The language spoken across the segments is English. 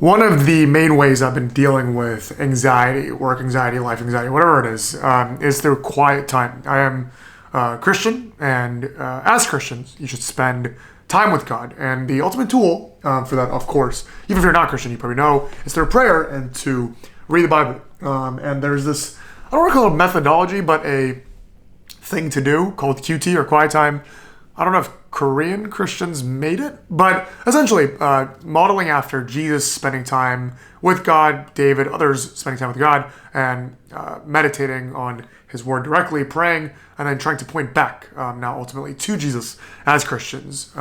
One of the main ways I've been dealing with anxiety, work anxiety, life anxiety, whatever it is through quiet time. I am Christian, and as Christians, you should spend time with God. And the ultimate tool for that, of course, even if you're not Christian, you probably know, is through prayer and to read the Bible. And there's this, I don't want to call it a methodology, but a thing to do called QT or quiet time. I don't know if Korean Christians made it, but essentially modeling after Jesus spending time with God, David, others spending time with God, and meditating on his word directly, praying, and then trying to point back now ultimately to Jesus as Christians.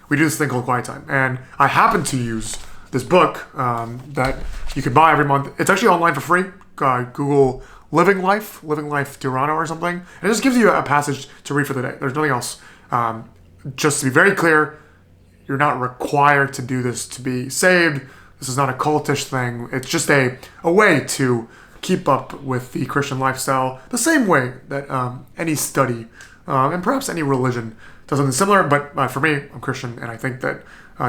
We do this thing called quiet time. And I happen to use this book that you could buy every month. It's actually online for free. Google Living Life Toronto or something. And it just gives you a passage to read for the day. There's nothing else. Just to be very clear, you're not required to do this to be saved. This is not a cultish thing. It's just a way to keep up with the Christian lifestyle, the same way that any study and perhaps any religion does something similar. But for me, I'm Christian, and I think that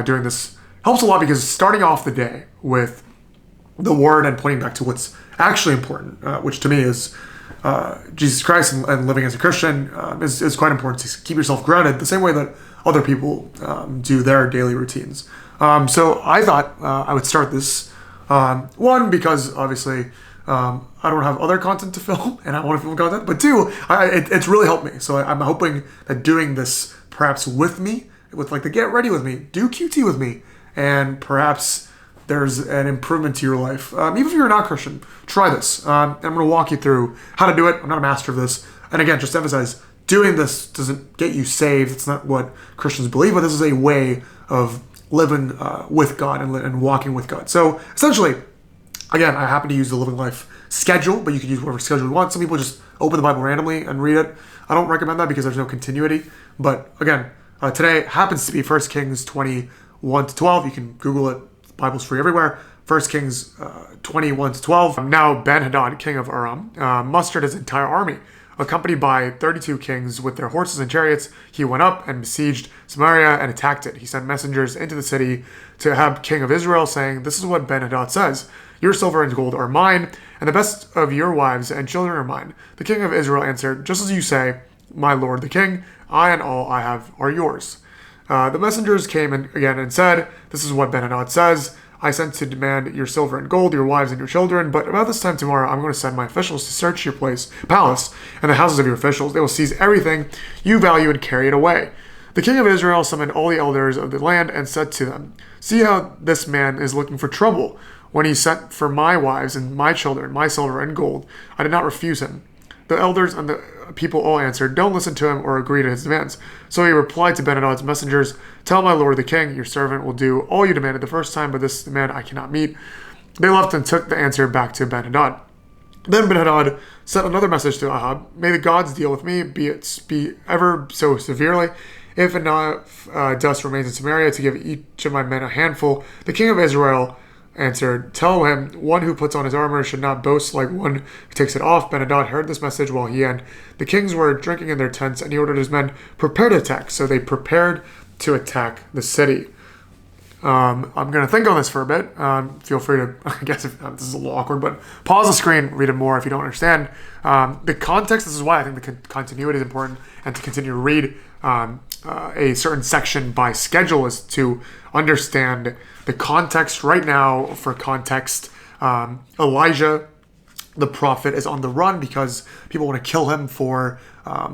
doing this helps a lot because starting off the day with the word and pointing back to what's actually important, which to me is Jesus Christ and living as a Christian is quite important to keep yourself grounded the same way that other people do their daily routines. So I thought I would start this, one, because obviously I don't have other content to film and I want to film content, but two, it's really helped me. So I'm hoping that doing this perhaps with me, with like the get ready with me, do QT with me, and perhaps there's an improvement to your life. Even if you're not Christian, try this. I'm going to walk you through how to do it. I'm not a master of this. And again, just to emphasize, doing this doesn't get you saved. It's not what Christians believe, but this is a way of living with God and walking with God. So essentially, again, I happen to use the Living Life schedule, but you can use whatever schedule you want. Some people just open the Bible randomly and read it. I don't recommend that because there's no continuity. But again, today happens to be 1 Kings 21 to 12. You can Google it. Bible's free everywhere. 1 Kings 21 to 12. Now Ben-Hadad, king of Aram, mustered his entire army. Accompanied by 32 kings with their horses and chariots, he went up and besieged Samaria and attacked it. He sent messengers into the city to Ahab, king of Israel, saying, "This is what Ben-Hadad says. Your silver and gold are mine, and the best of your wives and children are mine." The king of Israel answered, "Just as you say, my lord the king, I and all I have are yours." The messengers came in again and said, "This is what Ben-Hadad says. I sent to demand your silver and gold, your wives and your children, but about this time tomorrow I'm going to send my officials to search your palace, and the houses of your officials. They will seize everything you value and carry it away." The king of Israel summoned all the elders of the land and said to them, "See how this man is looking for trouble. When he sent for my wives and my children, my silver and gold, I did not refuse him." The elders and the people all answered, "Don't listen to him or agree to his demands." So he replied to Ben-Hadad's messengers, "Tell my lord the king, your servant will do all you demanded the first time, but this demand I cannot meet." They left and took the answer back to Ben-Hadad. Then Ben-Hadad sent another message to Ahab, "May the gods deal with me, be ever so severely, if enough dust remains in Samaria to give each of my men a handful." The king of Israel answered, "Tell him, one who puts on his armor should not boast like one who takes it off." Ben-Hadad heard this message while he and the kings were drinking in their tents, and he ordered his men, "Prepare to attack." So they prepared to attack the city. I'm going to think on this for a bit. Feel free to, I guess if this is a little awkward, but pause the screen, read it more if you don't understand. The context, this is why I think the continuity is important, and to continue to read a certain section by schedule is to understand the context. Right now, for context, Elijah, the prophet, is on the run because people want to kill him for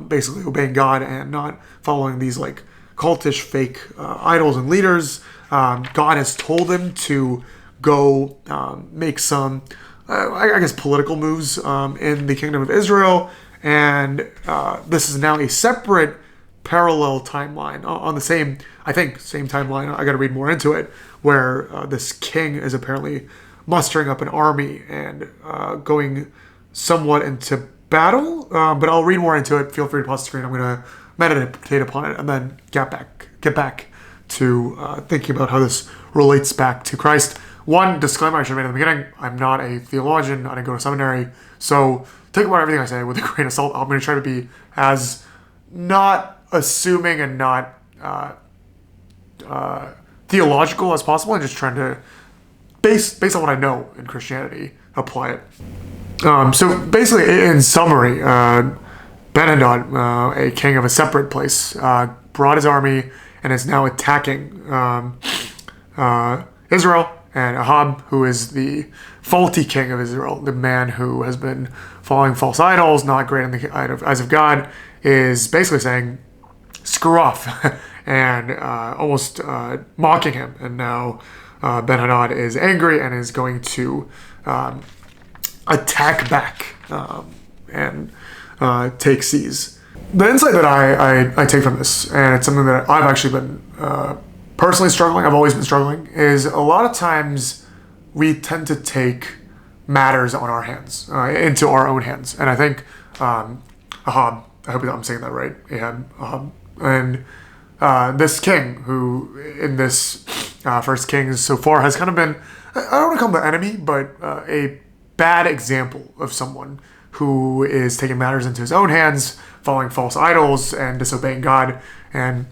basically obeying God and not following these like cultish fake idols and leaders. God has told him to go make some, I guess, political moves in the kingdom of Israel. And this is now a separate parallel timeline on the same timeline. I got to read more into it, where this king is apparently mustering up an army and going somewhat into battle. But I'll read more into it. Feel free to pause the screen. I'm going to meditate upon it and then get back to thinking about how this relates back to Christ. One disclaimer I should have made in the beginning: I'm not a theologian. I didn't go to seminary, so take about everything I say with a grain of salt. I'm going to try to be as not assuming and not theological as possible, and just trying to based on what I know in Christianity, apply it. So basically, in summary, Ben-Hadad, a king of a separate place, brought his army and is now attacking Israel. And Ahab, who is the faulty king of Israel, the man who has been following false idols, not great in the eyes of God, is basically saying, screw off, and almost mocking him. And now Ben-Hadad is angry and is going to attack back and take seize. The insight that I take from this, and it's something that I've actually been personally struggling, I've always been struggling, is a lot of times we tend to take matters on our hands, into our own hands. And I think Ahab, I hope I'm saying that right, Ahab, and this king, who in this First Kings so far has kind of been, I don't want to call him the enemy, but a bad example of someone who is taking matters into his own hands, following false idols and disobeying God, and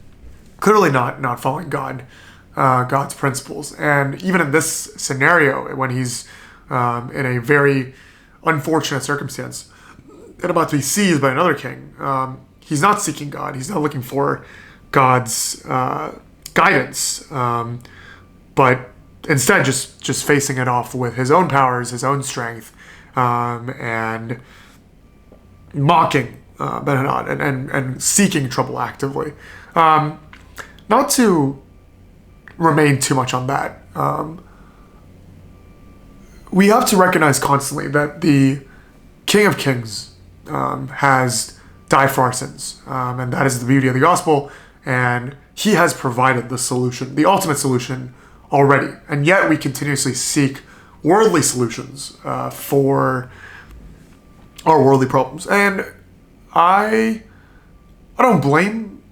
clearly not following God's principles. And even in this scenario, when he's in a very unfortunate circumstance and about to be seized by another king, he's not seeking God. He's not looking for God's guidance, but instead just facing it off with his own powers, his own strength, and mocking Ben-Hadad and seeking trouble actively. Not to remain too much on that, we have to recognize constantly that the King of Kings has died for our sins, and that is the beauty of the gospel, and he has provided the solution, the ultimate solution already, and yet we continuously seek worldly solutions for our worldly problems. And I don't blame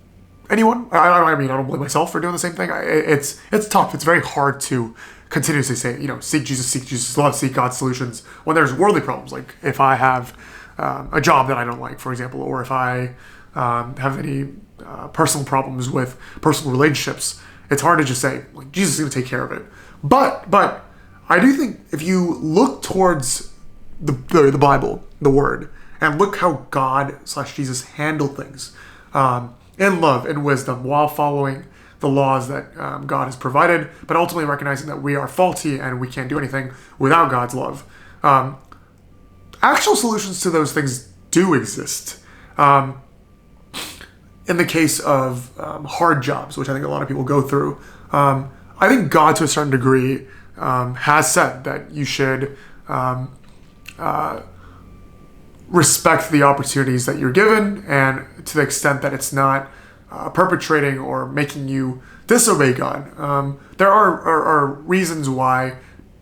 anyone. I don't blame myself for doing the same thing. It's tough. It's very hard to continuously say, seek Jesus, love, seek God's solutions when there's worldly problems. Like if I have a job that I don't like, for example, or if I have any personal problems with personal relationships, it's hard to just say, like, Jesus is going to take care of it. But I do think if you look towards the Bible, the Word, and look how God/Jesus handle things, in love and wisdom, while following the laws that God has provided, but ultimately recognizing that we are faulty and we can't do anything without God's love. Actual solutions to those things do exist. In the case of hard jobs, which I think a lot of people go through, I think God, to a certain degree, has said that you should respect the opportunities that you're given, and to the extent that it's not perpetrating or making you disobey God. There are reasons why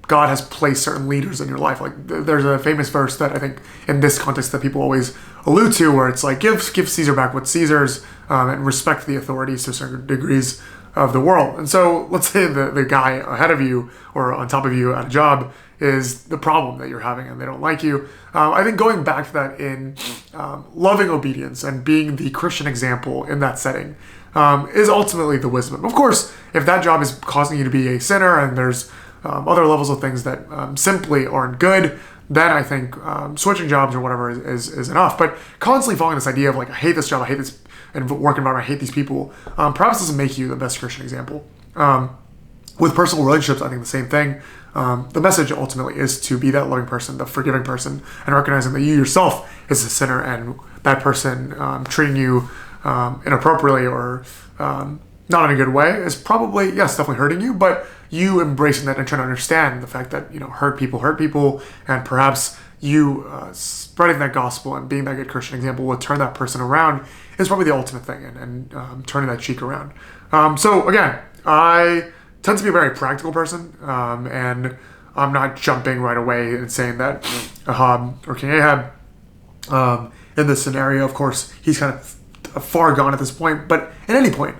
God has placed certain leaders in your life. Like there's a famous verse that I think in this context that people always allude to, where it's like, give Caesar back what's Caesar's, and respect the authorities to certain degrees of the world. And so let's say the guy ahead of you or on top of you at a job is the problem that you're having and they don't like you. I think going back to that in loving obedience and being the Christian example in that setting is ultimately the wisdom. Of course, if that job is causing you to be a sinner and there's other levels of things that simply aren't good, then I think switching jobs or whatever is enough. But constantly following this idea of like, I hate this job, I hate this work environment, I hate these people, perhaps doesn't make you the best Christian example. With personal relationships, I think the same thing. The message ultimately is to be that loving person, the forgiving person, and recognizing that you yourself is a sinner, and that person treating you inappropriately or not in a good way is probably, yes, definitely hurting you, but you embracing that and trying to understand the fact that, hurt people, and perhaps you spreading that gospel and being that good Christian example will turn that person around is probably the ultimate thing, and turning that cheek around. So again, I tend to be a very practical person, and I'm not jumping right away and saying that Ahab or King Ahab in this scenario, of course, he's kind of far gone at this point, but at any point,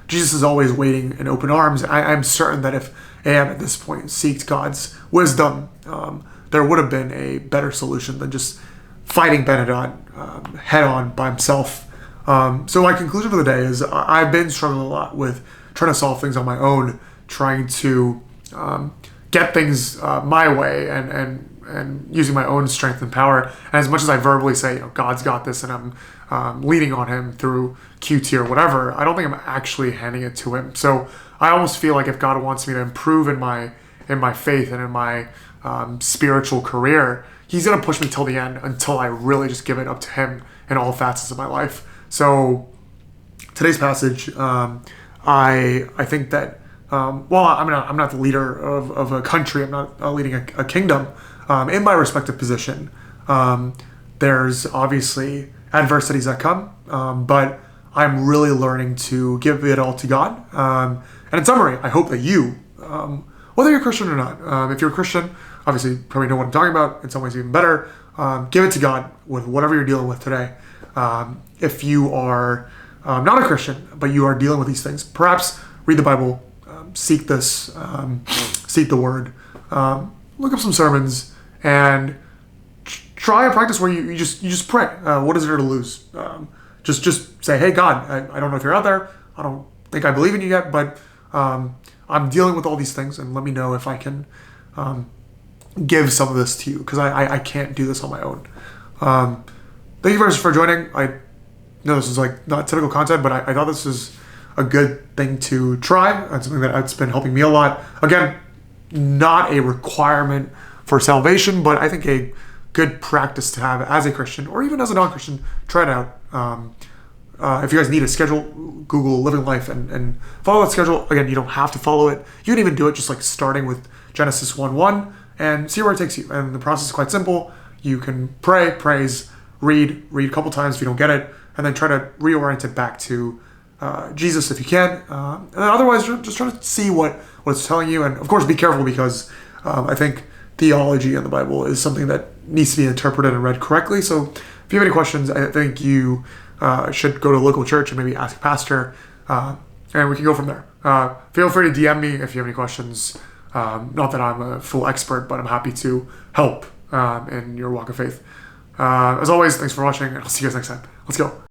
Jesus is always waiting in open arms. I'm certain that if Ahab at this point seeked God's wisdom, there would have been a better solution than just fighting Ben-Hadad head on by himself. So my conclusion for the day is I've been struggling a lot with trying to solve things on my own, trying to get things my way and using my own strength and power. And as much as I verbally say, God's got this, and I'm leaning on Him through QT or whatever, I don't think I'm actually handing it to Him. So I almost feel like if God wants me to improve in my faith and in my spiritual career, He's gonna push me till the end until I really just give it up to Him in all facets of my life. So today's passage, I think that well, I'm not the leader of a country. I'm not leading a kingdom. In my respective position, there's obviously adversities that come, but I'm really learning to give it all to God. And in summary, I hope that you, whether you're Christian or not, if you're a Christian, obviously you probably know what I'm talking about. In some ways, even better. Give it to God with whatever you're dealing with today. If you are not a Christian, but you are dealing with these things, perhaps read the Bible, seek this, seek the Word, look up some sermons, and try a practice where you just pray. What is there to lose? Just say, hey God, I don't know if you're out there. I don't think I believe in you yet, but I'm dealing with all these things, and let me know if I can give some of this to you, because I can't do this on my own. Thank you very much for joining. I know this is like not typical content, but I thought this was a good thing to try, and something that's been helping me a lot. Again, not a requirement for salvation, but I think a good practice to have as a Christian, or even as a non-Christian. Try it out. If you guys need a schedule, Google Living Life and follow that schedule. Again, you don't have to follow it. You can even do it just like starting with Genesis 1:1 and see where it takes you. And the process is quite simple. You can pray, praise, read a couple times if you don't get it, and then try to reorient it back to Jesus if you can. And then otherwise, just try to see what it's telling you. And of course, be careful, because I think theology in the Bible is something that needs to be interpreted and read correctly. So if you have any questions, I think you should go to a local church and maybe ask a pastor, and we can go from there. Feel free to DM me if you have any questions. Not that I'm a full expert, but I'm happy to help in your walk of faith. As always, thanks for watching, and I'll see you guys next time. Let's go.